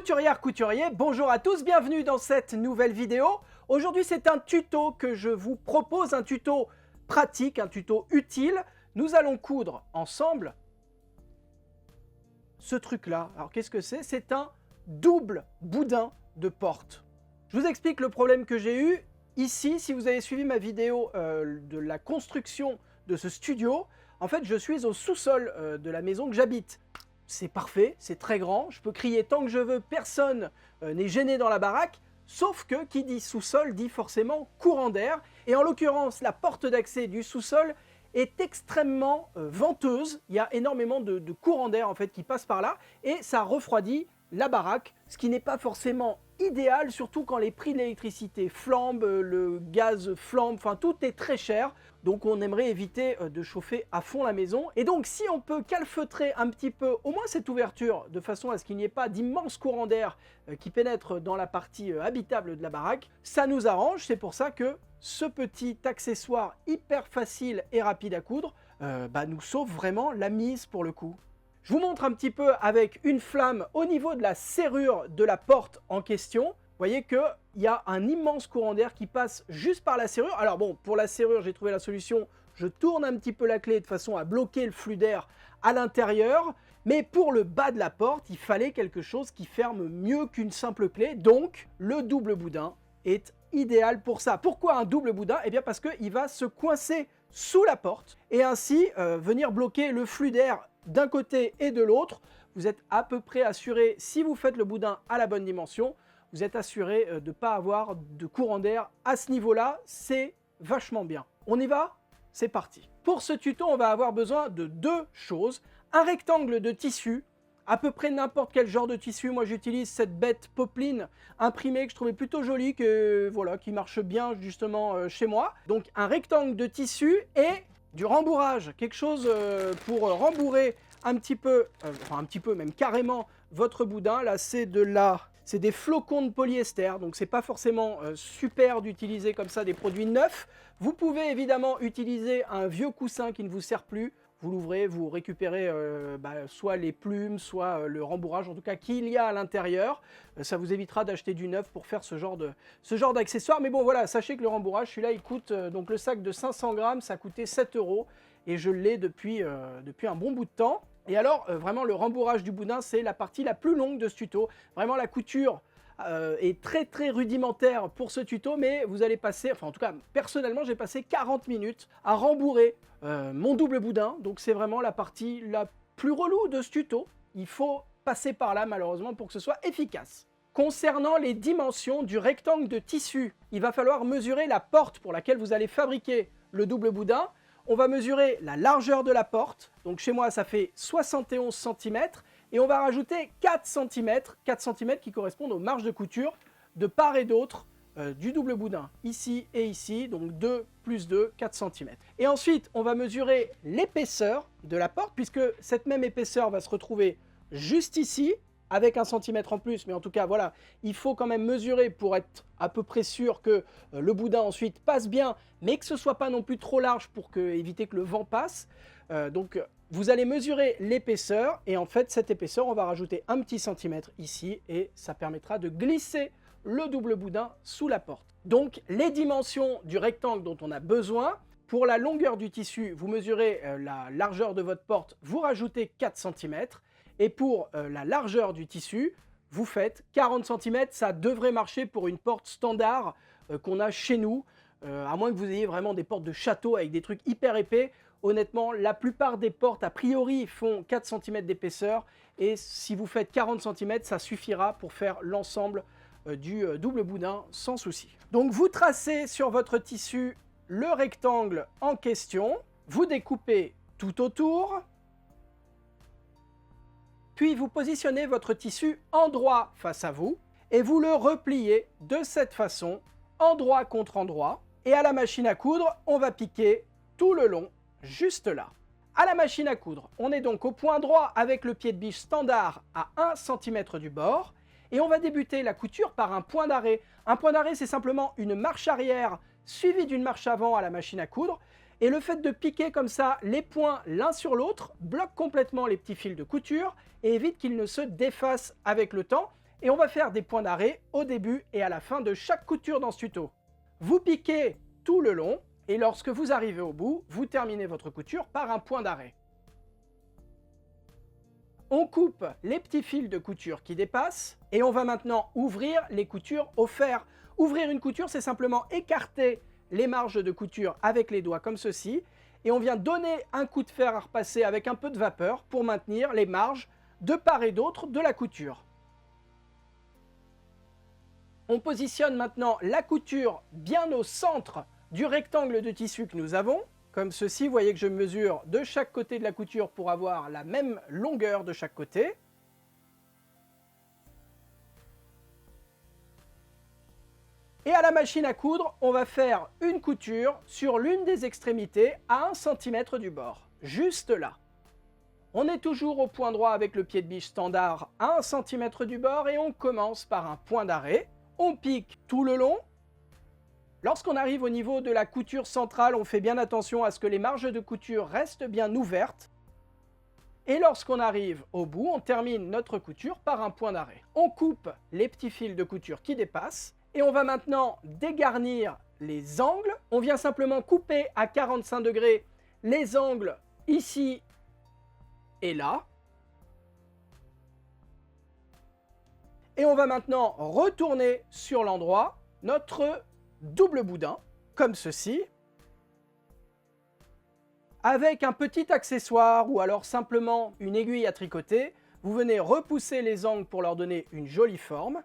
Couturière, couturier, bonjour à tous, bienvenue dans cette nouvelle vidéo. Aujourd'hui c'est un tuto que je vous propose, un tuto pratique, un tuto utile. Nous allons coudre ensemble ce truc-là. Alors qu'est-ce que c'est? C'est un double boudin de porte. Je vous explique le problème que j'ai eu. Ici, si vous avez suivi ma vidéo de la construction de ce studio, en fait je suis au sous-sol de la maison que j'habite. C'est parfait, c'est très grand, je peux crier tant que je veux, personne n'est gêné dans la baraque, sauf que qui dit sous-sol dit forcément courant d'air, et en l'occurrence la porte d'accès du sous-sol est extrêmement venteuse, il y a énormément de courant d'air en fait qui passe par là, et ça refroidit la baraque, ce qui n'est pas forcément idéal, surtout quand les prix de l'électricité flambent, le gaz flambe, enfin tout est très cher, donc on aimerait éviter de chauffer à fond la maison. Et donc si on peut calfeutrer un petit peu au moins cette ouverture, de façon à ce qu'il n'y ait pas d'immense courant d'air qui pénètre dans la partie habitable de la baraque, ça nous arrange, c'est pour ça que ce petit accessoire hyper facile et rapide à coudre nous sauve vraiment la mise pour le coup. Je vous montre un petit peu avec une flamme au niveau de la serrure de la porte en question. Vous voyez qu'il y a un immense courant d'air qui passe juste par la serrure. Alors bon, pour la serrure, j'ai trouvé la solution. Je tourne un petit peu la clé de façon à bloquer le flux d'air à l'intérieur. Mais pour le bas de la porte, il fallait quelque chose qui ferme mieux qu'une simple clé. Donc, le double boudin est idéal pour ça. Pourquoi un double boudin? Eh bien parce qu'il va se coincer sous la porte et ainsi venir bloquer le flux d'air d'un côté et de l'autre. Vous êtes à peu près assuré, si vous faites le boudin à la bonne dimension, vous êtes assuré de ne pas avoir de courant d'air à ce niveau-là. C'est vachement bien. On y va? C'est parti. Pour ce tuto, on va avoir besoin de deux choses. Un rectangle de tissu, à peu près n'importe quel genre de tissu. Moi j'utilise cette bête Poplin imprimée que je trouvais plutôt jolie, qui marche bien justement chez moi. Donc un rectangle de tissu et du rembourrage, quelque chose pour rembourrer un petit peu, même carrément votre boudin. Là c'est des flocons de polyester, donc c'est pas forcément super d'utiliser comme ça des produits neufs. Vous pouvez évidemment utiliser un vieux coussin qui ne vous sert plus. Vous l'ouvrez, vous récupérez soit les plumes, soit le rembourrage, en tout cas qu'il y a à l'intérieur. Ça vous évitera d'acheter du neuf pour faire ce genre d'accessoire. Mais bon voilà, sachez que le rembourrage, celui-là, il coûte, donc le sac de 500 grammes, ça coûtait 7 € et je l'ai depuis un bon bout de temps. Et alors, vraiment, le rembourrage du boudin, c'est la partie la plus longue de ce tuto. Vraiment, la couture est très très rudimentaire pour ce tuto, mais vous allez passer, enfin en tout cas personnellement j'ai passé 40 minutes à rembourrer mon double boudin, donc c'est vraiment la partie la plus relou de ce tuto. Il faut passer par là malheureusement pour que ce soit efficace. Concernant les dimensions du rectangle de tissu, il va falloir mesurer la porte pour laquelle vous allez fabriquer le double boudin. On va mesurer la largeur de la porte, donc chez moi ça fait 71 cm, et on va rajouter 4 cm qui correspondent aux marges de couture de part et d'autre du double boudin, ici et ici, donc 2 plus 2, 4 cm. Et ensuite, on va mesurer l'épaisseur de la porte, puisque cette même épaisseur va se retrouver juste ici, avec 1 cm en plus, mais en tout cas, voilà, il faut quand même mesurer pour être à peu près sûr que le boudin ensuite passe bien, mais que ce soit pas non plus trop large pour éviter que le vent passe. Donc, vous allez mesurer l'épaisseur, et en fait, cette épaisseur, on va rajouter un petit centimètre ici, et ça permettra de glisser le double boudin sous la porte. Donc, les dimensions du rectangle dont on a besoin, pour la longueur du tissu, vous mesurez la largeur de votre porte, vous rajoutez 4 cm, et pour la largeur du tissu, vous faites 40 cm, ça devrait marcher pour une porte standard qu'on a chez nous, à moins que vous ayez vraiment des portes de château avec des trucs hyper épais. Honnêtement, la plupart des portes, a priori, font 4 cm d'épaisseur, et si vous faites 40 cm, ça suffira pour faire l'ensemble du double boudin sans souci. Donc vous tracez sur votre tissu le rectangle en question, vous découpez tout autour, puis vous positionnez votre tissu endroit face à vous, et vous le repliez de cette façon, endroit contre endroit, et à la machine à coudre, on va piquer tout le long, juste là. À la machine à coudre, on est donc au point droit avec le pied de biche standard à 1 cm du bord, et on va débuter la couture par un point d'arrêt. Un point d'arrêt, c'est simplement une marche arrière suivie d'une marche avant à la machine à coudre, Et le fait de piquer comme ça les points l'un sur l'autre bloque complètement les petits fils de couture et évite qu'ils ne se défassent avec le temps. Et on va faire des points d'arrêt au début et à la fin de chaque couture dans ce tuto. Vous piquez tout le long et lorsque vous arrivez au bout, vous terminez votre couture par un point d'arrêt. On coupe les petits fils de couture qui dépassent et on va maintenant ouvrir les coutures au fer. Ouvrir une couture, c'est simplement écarter les marges de couture avec les doigts comme ceci et on vient donner un coup de fer à repasser avec un peu de vapeur pour maintenir les marges de part et d'autre de la couture. On positionne maintenant la couture bien au centre du rectangle de tissu que nous avons. Comme ceci, vous voyez que je mesure de chaque côté de la couture pour avoir la même longueur de chaque côté. Et à la machine à coudre, on va faire une couture sur l'une des extrémités à 1 cm du bord, juste là. On est toujours au point droit avec le pied de biche standard à 1 cm du bord et on commence par un point d'arrêt. On pique tout le long. Lorsqu'on arrive au niveau de la couture centrale, on fait bien attention à ce que les marges de couture restent bien ouvertes. Et lorsqu'on arrive au bout, on termine notre couture par un point d'arrêt. On coupe les petits fils de couture qui dépassent et on va maintenant dégarnir les angles. On vient simplement couper à 45 degrés les angles ici et là. Et on va maintenant retourner sur l'endroit notre double boudin, comme ceci, avec un petit accessoire ou alors simplement une aiguille à tricoter. Vous venez repousser les angles pour leur donner une jolie forme.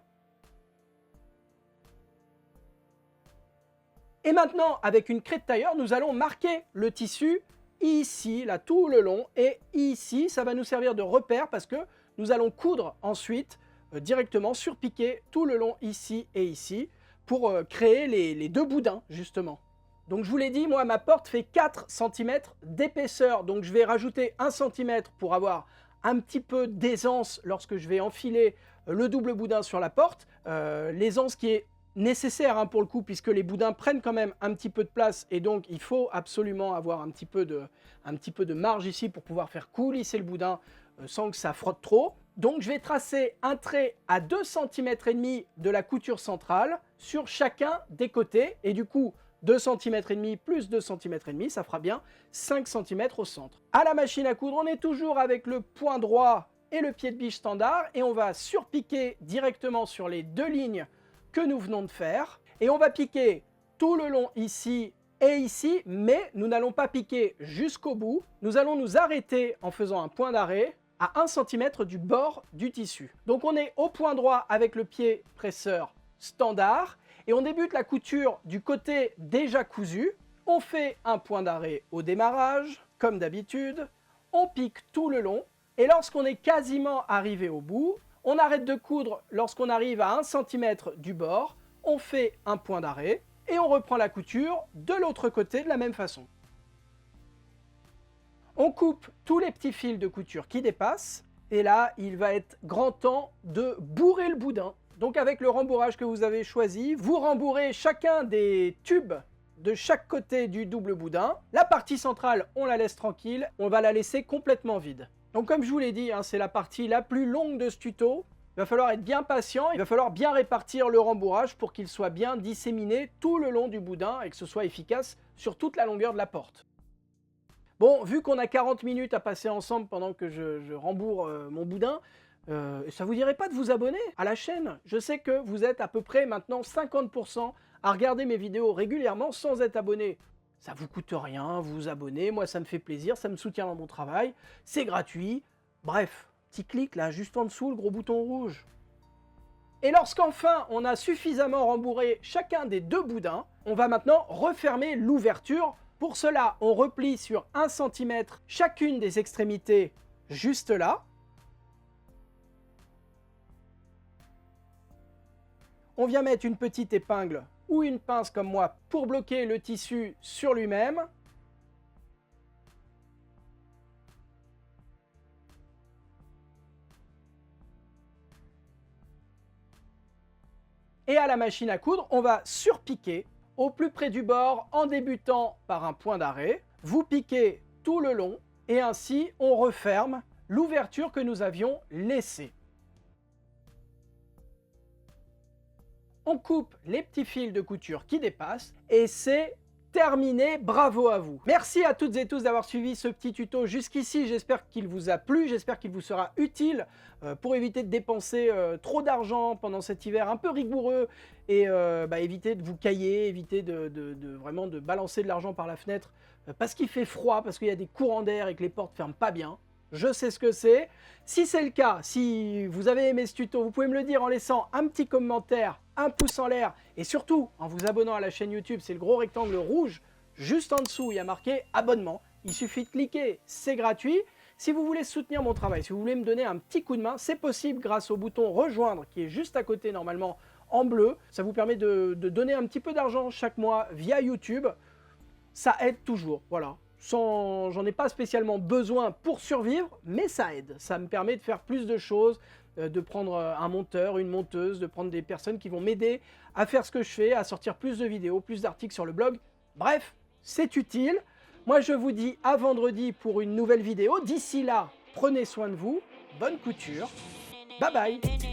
Et maintenant, avec une craie de tailleur, nous allons marquer le tissu ici, là, tout le long, et ici, ça va nous servir de repère parce que nous allons coudre ensuite directement surpiquer tout le long ici et ici pour créer les deux boudins justement. Donc je vous l'ai dit, moi ma porte fait 4 cm d'épaisseur, donc je vais rajouter 1 cm pour avoir un petit peu d'aisance lorsque je vais enfiler le double boudin sur la porte. L'aisance qui est nécessaire pour le coup puisque les boudins prennent quand même un petit peu de place et donc il faut absolument avoir un petit peu de marge ici pour pouvoir faire coulisser le boudin sans que ça frotte trop. Donc je vais tracer un trait à 2,5 cm de la couture centrale sur chacun des côtés et du coup 2,5 cm plus 2,5 cm, ça fera bien 5 cm au centre. À la machine à coudre, on est toujours avec le point droit et le pied de biche standard et on va surpiquer directement sur les deux lignes que nous venons de faire et on va piquer tout le long ici et ici, mais nous n'allons pas piquer jusqu'au bout, nous allons nous arrêter en faisant un point d'arrêt à 1 cm du bord du tissu. Donc on est au point droit avec le pied presseur standard et on débute la couture du côté déjà cousu. On fait un point d'arrêt au démarrage, comme d'habitude, on pique tout le long et lorsqu'on est quasiment arrivé au bout, on arrête de coudre lorsqu'on arrive à 1 cm du bord, on fait un point d'arrêt et on reprend la couture de l'autre côté de la même façon. On coupe tous les petits fils de couture qui dépassent et là il va être grand temps de bourrer le boudin. Donc avec le rembourrage que vous avez choisi, vous rembourrez chacun des tubes de chaque côté du double boudin. La partie centrale, on la laisse tranquille, on va la laisser complètement vide. Donc comme je vous l'ai dit, c'est la partie la plus longue de ce tuto. Il va falloir être bien patient, il va falloir bien répartir le rembourrage pour qu'il soit bien disséminé tout le long du boudin et que ce soit efficace sur toute la longueur de la porte. Bon, vu qu'on a 40 minutes à passer ensemble pendant que je rembourre mon boudin, ça vous dirait pas de vous abonner à la chaîne? Je sais que vous êtes à peu près maintenant 50% à regarder mes vidéos régulièrement sans être abonné. Ça vous coûte rien, vous vous abonnez, moi ça me fait plaisir, ça me soutient dans mon travail, c'est gratuit. Bref, petit clic là, juste en dessous, le gros bouton rouge. Et lorsqu'enfin on a suffisamment rembourré chacun des deux boudins, on va maintenant refermer l'ouverture. Pour cela, on replie sur 1 cm chacune des extrémités juste là. On vient mettre une petite épingle ou une pince comme moi pour bloquer le tissu sur lui-même. Et à la machine à coudre, on va surpiquer au plus près du bord en débutant par un point d'arrêt. Vous piquez tout le long et ainsi on referme l'ouverture que nous avions laissée. on coupe les petits fils de couture qui dépassent et c'est terminé, bravo à vous. Merci à toutes et tous d'avoir suivi ce petit tuto jusqu'ici, j'espère qu'il vous a plu, j'espère qu'il vous sera utile pour éviter de dépenser trop d'argent pendant cet hiver un peu rigoureux et éviter de vous cailler, éviter vraiment de balancer de l'argent par la fenêtre parce qu'il fait froid, parce qu'il y a des courants d'air et que les portes ferment pas bien. Je sais ce que c'est. Si c'est le cas, si vous avez aimé ce tuto, vous pouvez me le dire en laissant un petit commentaire, un pouce en l'air et surtout en vous abonnant à la chaîne YouTube, c'est le gros rectangle rouge. Juste en dessous, il y a marqué abonnement. Il suffit de cliquer, c'est gratuit. Si vous voulez soutenir mon travail, si vous voulez me donner un petit coup de main, c'est possible grâce au bouton rejoindre qui est juste à côté normalement en bleu. Ça vous permet de donner un petit peu d'argent chaque mois via YouTube. Ça aide toujours, voilà. J'en ai pas spécialement besoin pour survivre, mais ça aide. Ça me permet de faire plus de choses, de prendre un monteur, une monteuse, de prendre des personnes qui vont m'aider à faire ce que je fais, à sortir plus de vidéos, plus d'articles sur le blog. Bref, c'est utile. Moi, je vous dis à vendredi pour une nouvelle vidéo. D'ici là, prenez soin de vous, bonne couture, bye bye.